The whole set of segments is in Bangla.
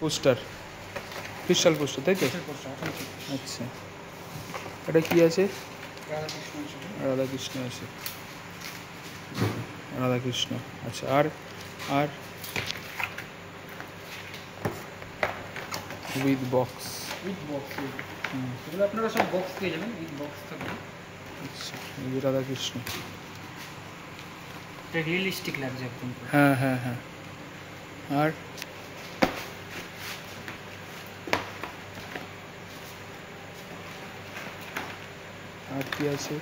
পোস্টার, ক্রিস্টাল পোস্টার, তাই তো? আচ্ছা, এটা কি আছে? রাধাকৃষ্ণ আছে, রাধাকৃষ্ণ। আচ্ছা, আর আর উইথ বক্স, এগুলো আপনারা সব বক্স পেয়ে যাবেন, উইথ বক্স থাকবে। আচ্ছা, এই যে রাধাকৃষ্ণ, এটা রিয়েলিস্টিক লাগছে একদম। হ্যাঁ হ্যাঁ হ্যাঁ। আর আর কি আছে?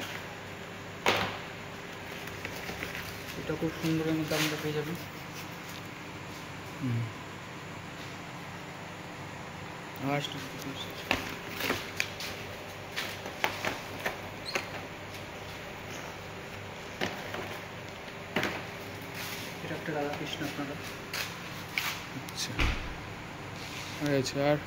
এটা খুব সুন্দরের মধ্যে আপনারা পেয়ে যাবেন। আর এটা একটা রাধাকৃষ্ণ আপনারা। আচ্ছা, আচ্ছা, আর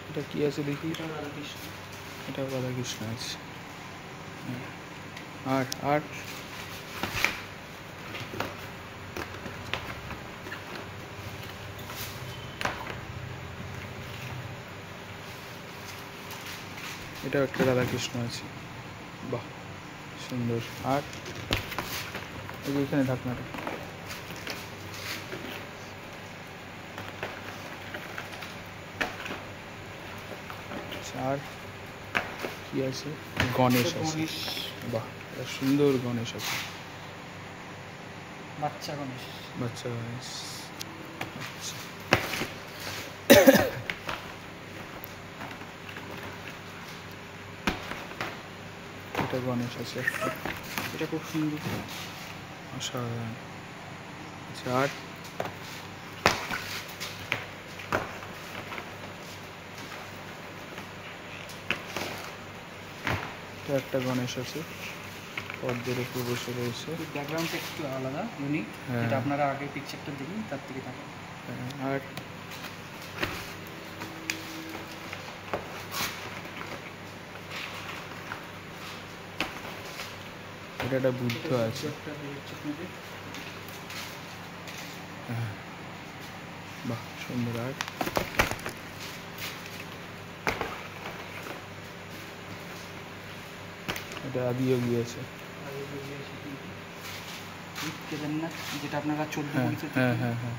এটা কি আছে দেখি? এটা রাধাকৃষ্ণ। এটা রাধাকৃষ্ণ আছে। আর আর এটাও একটা রাধাকৃষ্ণ আছে, বাহ সুন্দর। আর এই যে এখানে ঢাকনাটা, আর কি আছে? গণেশ আছে, বাহ সুন্দর গণেশ আছে, বাচ্চা গণেশ, বাচ্চা গণেশ। আচ্ছা, এটা গণেশ আছে একটা, এটা খুব সুন্দর, অসাধারণ। আচ্ছা, আর এটা একটা গণেশ আছে, পদ্মের উপর বসে রয়েছে। ব্যাকগ্রাউন্ডটা একটু আলাদা, ইউনিক, যেটা আপনারা আগে পিকচারটা দেখুন তার থেকে থাকে। আর এটা একটা বুদ্ধ আছে, হ্যাঁ বাহ সুন্দর। আর এটা আদিয়োগী আছে, কেদারনাথ, যেটা আপনারা 14 হ্যাঁ পরিচয়। হ্যাঁ হ্যাঁ হ্যাঁ।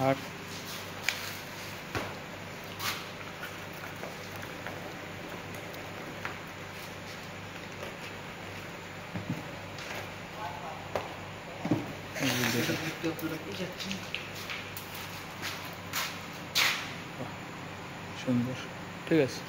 আর সুন্দর, ঠিক আছে।